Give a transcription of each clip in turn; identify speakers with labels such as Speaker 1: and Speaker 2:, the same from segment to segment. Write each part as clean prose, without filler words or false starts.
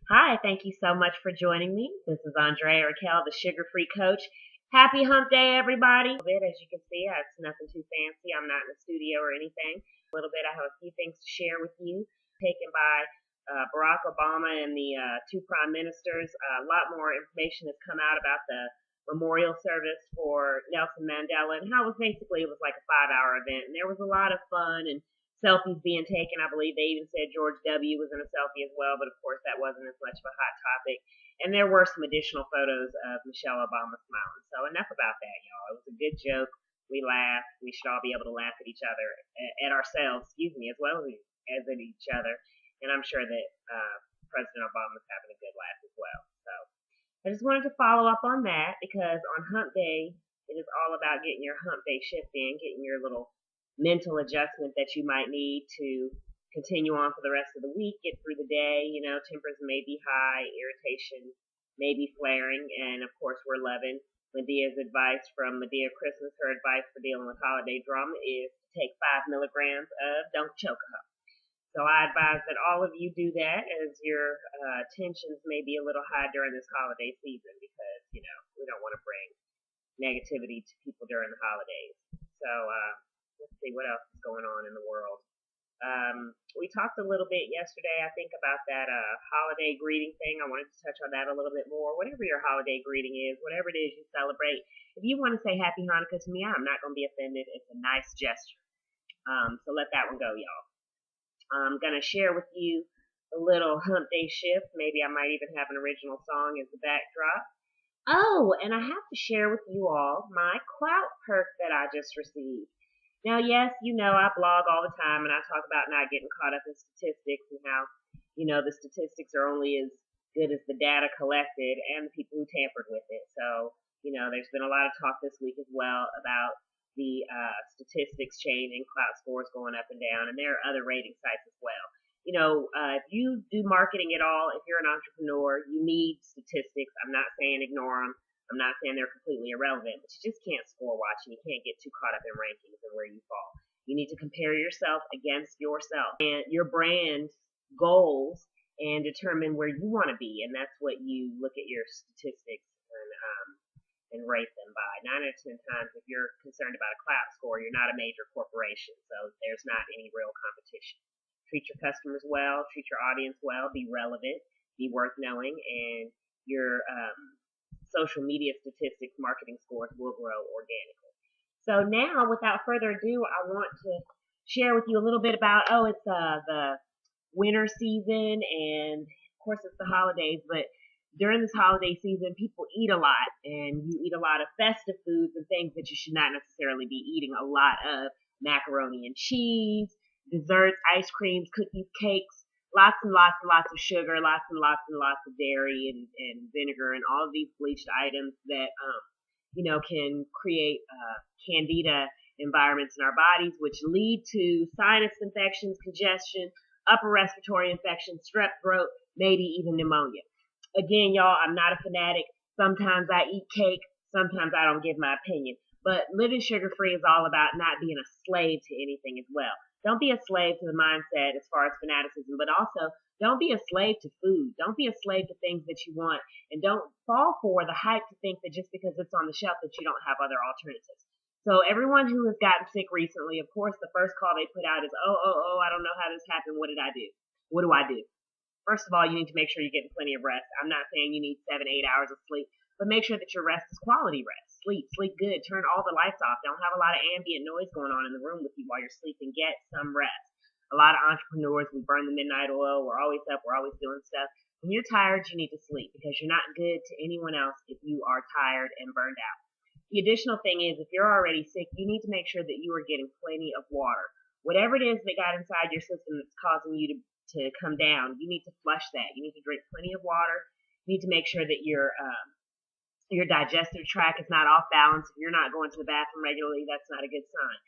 Speaker 1: Hi, thank you so much for joining me. This is Andrea Raquel, the sugar-free coach. Happy Hump Day, everybody. As you can see, it's nothing too fancy. I'm not in the studio or anything. A little bit, I have a few things to share with you. Taken by Barack Obama and the two prime ministers. A lot more information has come out about the memorial service for Nelson Mandela and how it was like a 5-hour event. And there was a lot of fun and selfies being taken. I believe they even said George W. was in a selfie as well, but of course that wasn't as much of a hot topic. And there were some additional photos of Michelle Obama smiling. So enough about that, y'all. It was a good joke. We laughed. We should all be able to laugh at each other, at ourselves, as well as at each other. And I'm sure that President Obama's having a good laugh as well. So I just wanted to follow up on that because on Hump Day, it is all about getting your Hump Day shift in, getting your little mental adjustment that you might need to continue on for the rest of the week, get through the day. Tempers may be high, irritation may be flaring, and of course we're loving Medea's advice from Medea Christmas. Her advice for dealing with holiday drama is to take 5 milligrams of Don't Choke Her. So I advise that all of you do that as your tensions may be a little high during this holiday season because, we don't want to bring negativity to people during the holidays. So, let's see what else is going on in the world. We talked a little bit yesterday, I think, about that holiday greeting thing. I wanted to touch on that a little bit more. Whatever your holiday greeting is, whatever it is you celebrate, if you want to say Happy Hanukkah to me, I'm not going to be offended. It's a nice gesture. So let that one go, y'all. I'm going to share with you a little Hump Day shift. Maybe I might even have an original song as the backdrop. Oh, and I have to share with you all my Klout Perk that I just received. Now, yes, I blog all the time and I talk about not getting caught up in statistics and how, the statistics are only as good as the data collected and the people who tampered with it. So, there's been a lot of talk this week as well about the statistics changing, Klout scores going up and down, and there are other rating sites as well. If you do marketing at all, if you're an entrepreneur, you need statistics. I'm not saying ignore them. I'm not saying they're completely irrelevant, but you just can't score watch and you can't get too caught up in rankings and where you fall. You need to compare yourself against yourself and your brand goals and determine where you want to be. And that's what you look at your statistics and rate them by. 9 out of 10 times, if you're concerned about a Klout score, you're not a major corporation, so there's not any real competition. Treat your customers well, treat your audience well, be relevant, be worth knowing, and your social media statistics, marketing scores will grow organically. So now, without further ado, I want to share with you a little bit about, it's the winter season, and of course it's the holidays, but during this holiday season, people eat a lot, and you eat a lot of festive foods and things that you should not necessarily be eating a lot of: macaroni and cheese, desserts, ice creams, cookies, cakes, lots and lots and lots of sugar, lots and lots and lots of dairy and vinegar and all of these bleached items that, can create candida environments in our bodies, which lead to sinus infections, congestion, upper respiratory infections, strep throat, maybe even pneumonia. Again, y'all, I'm not a fanatic. Sometimes I eat cake. Sometimes I don't give my opinion. But living sugar-free is all about not being a slave to anything as well. Don't be a slave to the mindset as far as fanaticism, but also don't be a slave to food. Don't be a slave to things that you want, and don't fall for the hype to think that just because it's on the shelf that you don't have other alternatives. So everyone who has gotten sick recently, of course, the first call they put out is, oh, I don't know how this happened. What did I do? What do I do? First of all, you need to make sure you're getting plenty of rest. I'm not saying you need 7-8 hours of sleep, but make sure that your rest is quality rest. Sleep good. Turn all the lights off. Don't have a lot of ambient noise going on in the room with you while you're sleeping. Get some rest. A lot of entrepreneurs, we burn the midnight oil. We're always up. We're always doing stuff. When you're tired, you need to sleep because you're not good to anyone else if you are tired and burned out. The additional thing is, if you're already sick, you need to make sure that you are getting plenty of water. Whatever it is that got inside your system that's causing you to come down, you need to flush that. You need to drink plenty of water. You need to make sure that your digestive tract is not off balance. If you're not going to the bathroom regularly, that's not a good sign.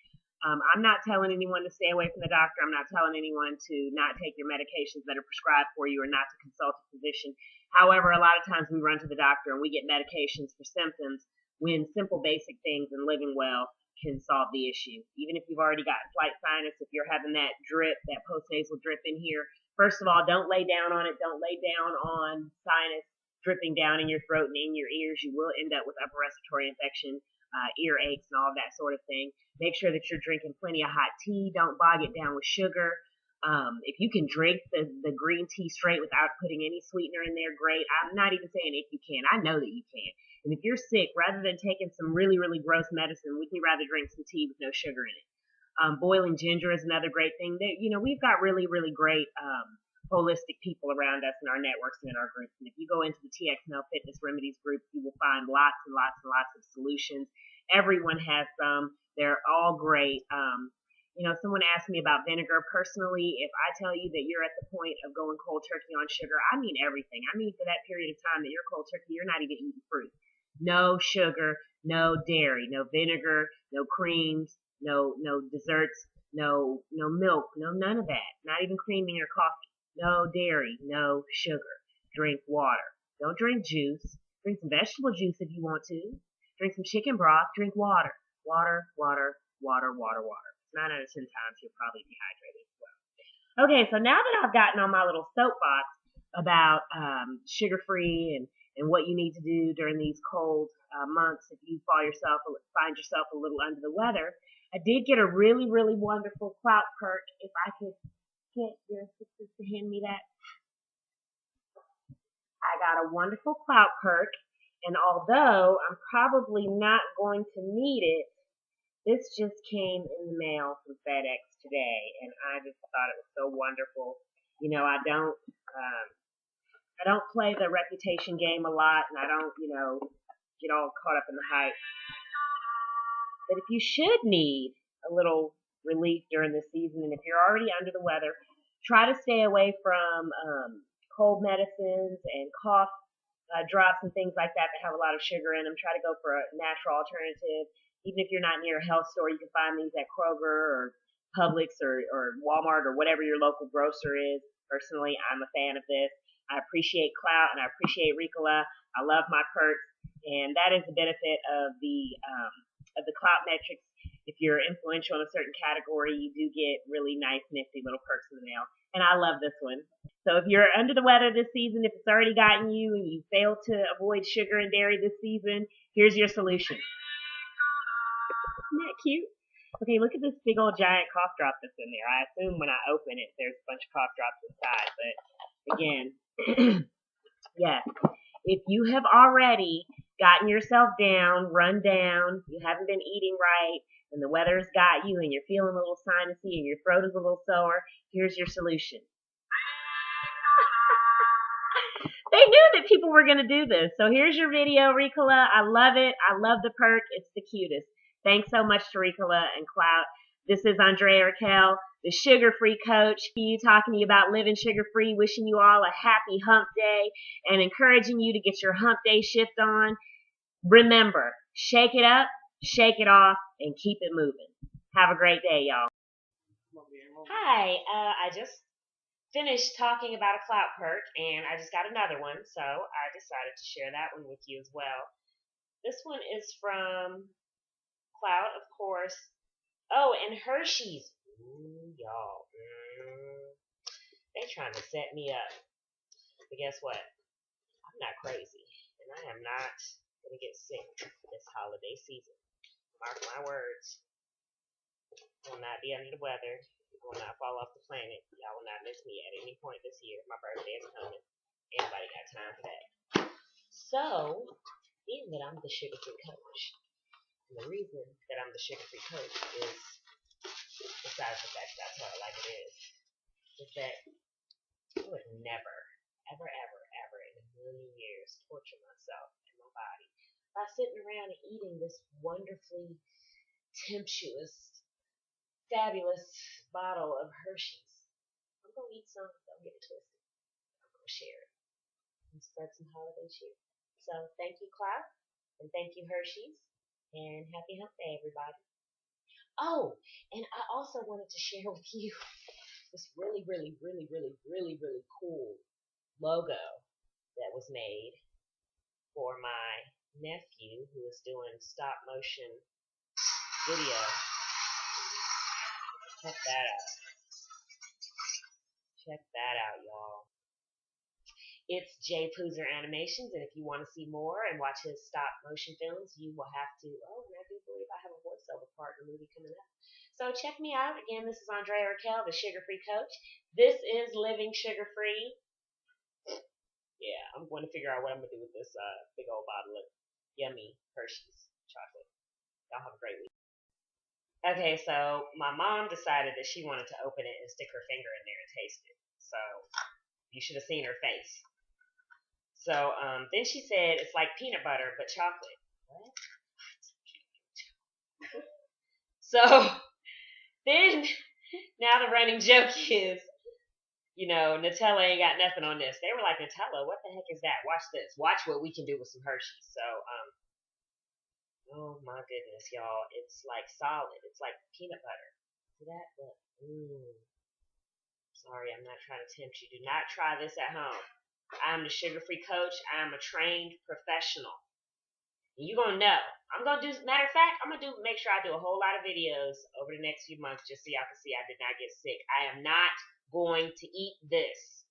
Speaker 1: I'm not telling anyone to stay away from the doctor. I'm not telling anyone to not take your medications that are prescribed for you or not to consult a physician. However, a lot of times we run to the doctor and we get medications for symptoms when simple basic things and living well can solve the issue. Even if you've already got flight sinus, if you're having that drip, that post-nasal drip in here, First of all, don't lay down on it. Don't lay down on sinus dripping down in your throat and in your ears. You will end up with upper respiratory infection, ear aches, and all of that sort of thing. Make sure that you're drinking plenty of hot tea. Don't bog it down with sugar. If you can drink the green tea straight without putting any sweetener in there, great. I'm not even saying if you can. I know that you can. And if you're sick, rather than taking some really, really gross medicine, would you rather drink some tea with no sugar in it? Boiling ginger is another great thing. We've got really, really great holistic people around us in our networks and in our groups. And if you go into the TXNL Fitness Remedies group, you will find lots and lots and lots of solutions. Everyone has some. They're all great. Someone asked me about vinegar. Personally, if I tell you that you're at the point of going cold turkey on sugar, I mean everything. I mean for that period of time that you're cold turkey, you're not even eating fruit. No sugar, no dairy, no vinegar, no creams, no desserts, no milk, no none of that. Not even cream in your coffee. No dairy, no sugar. Drink water. Don't drink juice. Drink some vegetable juice if you want to. Drink some chicken broth. Drink water. Water, water, water, water, water. 9 out of 10 times you're probably dehydrated as well. Okay, so now that I've gotten on my little soapbox about sugar-free and what you need to do during these cold months if you find yourself a little under the weather, I did get a really, really wonderful Klout Perk. If I could get your assistants to hand me that. I got a wonderful Klout Perk, and although I'm probably not going to need it, this just came in the mail from FedEx today, and I just thought it was so wonderful. I don't play the reputation game a lot, and I don't, get all caught up in the hype. But if you should need a little relief during this season, and if you're already under the weather, try to stay away from cold medicines and cough drops and things like that have a lot of sugar in them. Try to go for a natural alternative. Even if you're not near a health store, you can find these at Kroger or Publix or Walmart or whatever your local grocer is. Personally, I'm a fan of this. I appreciate Klout and I appreciate Ricola. I love my perks, and that is the benefit of the Klout metrics. If you're influential in a certain category, you do get really nice, nifty little perks in the mail. And I love this one. So if you're under the weather this season, if it's already gotten you and you fail to avoid sugar and dairy this season, here's your solution. Isn't that cute? Okay, look at this big old giant cough drop that's in there. I assume when I open it, there's a bunch of cough drops inside. But again, yes, if you have already gotten yourself down, run down, you haven't been eating right, and the weather's got you, and you're feeling a little sinusy, and your throat is a little sore, here's your solution. They knew that people were going to do this. So here's your video, Ricola. I love it. I love the perk. It's the cutest. Thanks so much to Ricola and Klout. This is Andrea Raquel, the sugar-free coach. You talking to you about living sugar-free, wishing you all a happy hump day and encouraging you to get your hump day shift on. Remember, shake it up, shake it off, and keep it moving. Have a great day, y'all. Hi, I just finished talking about a Klout Perk, and I just got another one, so I decided to share that one with you as well. This one is from Klout, of course. Oh, and Hershey's. Ooh, y'all. They trying to set me up. But guess what? I'm not crazy, and I am not going to get sick this holiday season. Mark my words. I will not be under the weather. I will not fall off the planet. Y'all will not miss me at any point this year. My birthday is coming. Anybody got time for that? So, being that I'm the sugar-free coach, and the reason that I'm the sugar-free coach is, besides the fact that I tell it like it is that I would never, ever, ever, ever in a million years torture myself and my body by sitting around and eating this wonderfully temptuous, fabulous bottle of Hershey's. I'm going to eat some, don't get it twisted. I'm going to share it and spread some holiday cheer. So thank you, Klout, and thank you, Hershey's, and happy hump day, everybody. Oh, and I also wanted to share with you this really, really, really, really, really, really cool logo that was made for my nephew who is doing stop motion video. Check that out. Check that out, y'all. It's Jay Poozer Animations, and if you want to see more and watch his stop motion films, you will have to. Oh, and I do believe I have a voiceover partner movie coming up. So check me out. Again, this is Andrea Raquel, the Sugar Free Coach. This is Living Sugar Free. Yeah, I'm going to figure out what I'm going to do with this big old bottle of yummy Hershey's chocolate. Y'all have a great week. Okay, so my mom decided that she wanted to open it and stick her finger in there and taste it. So you should have seen her face. So then she said it's like peanut butter but chocolate. What? So then now the running joke is, you know, Nutella ain't got nothing on this. They were like, Nutella, what the heck is that? Watch this. Watch what we can do with some Hershey's. So oh my goodness, y'all, it's like solid. It's like peanut butter. See that? Look. Sorry, I'm not trying to tempt you. Do not try this at home. I'm the Sugar Free Coach. I'm a trained professional. And you're going to know. I'm going to do, matter of fact, I'm going to make sure I do a whole lot of videos over the next few months just so y'all can see I did not get sick. I am not going to eat this.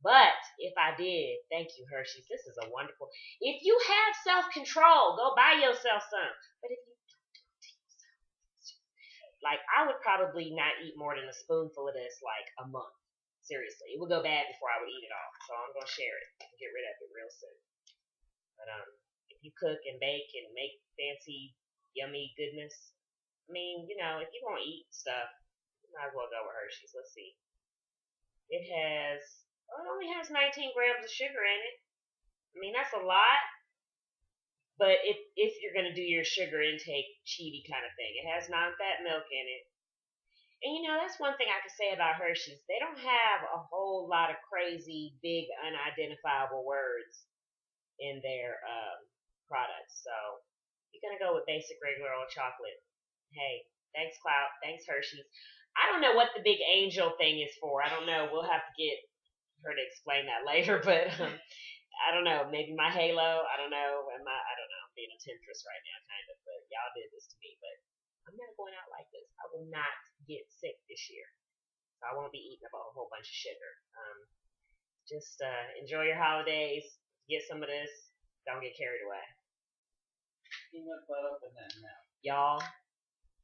Speaker 1: But if I did, thank you, Hershey's. This is a wonderful. If you have self-control, go buy yourself some. But if you don't do it to yourself, like, I would probably not eat more than a spoonful of this, like, a month. Seriously, it would go bad before I would eat it all. So I'm gonna share it and get rid of it real soon. But if you cook and bake and make fancy, yummy goodness, I mean, you know, if you're gonna eat stuff, you might as well go with Hershey's. Let's see. It only has 19 grams of sugar in it. I mean, that's a lot. But if you're gonna do your sugar intake cheaty kind of thing, it has non-fat milk in it. And you know, that's one thing I can say about Hershey's. They don't have a whole lot of crazy, big, unidentifiable words in their products. So you're going to go with basic, regular old chocolate. Hey, thanks, Klout. Thanks, Hershey's. I don't know what the big angel thing is for. I don't know. We'll have to get her to explain that later. But I don't know. Maybe my halo. I don't know. I don't know. I'm being a temptress right now, kind of. But y'all did this to me. But I'm not going out like this. I will not get sick this year. So I won't be eating up a whole bunch of sugar. Just enjoy your holidays. Get some of this. Don't get carried away.
Speaker 2: Peanut butter up in that now.
Speaker 1: Y'all.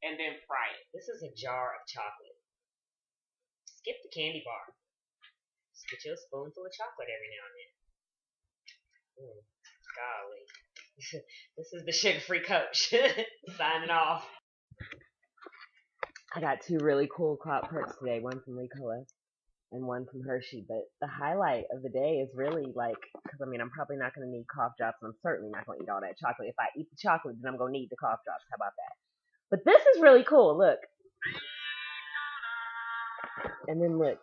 Speaker 1: And then fry it. This is a jar of chocolate. Skip the candy bar. Just get you a spoonful of chocolate every now and then. Golly. This is the Sugar Free Coach. Signing off. I got two really cool Klout Perks today, one from Ricola and one from Hershey, but the highlight of the day is really like, because I mean, I'm probably not going to need cough drops, and I'm certainly not going to eat all that chocolate. If I eat the chocolate, then I'm going to need the cough drops. How about that? But this is really cool, look. And then look.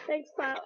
Speaker 1: Thanks, Klout.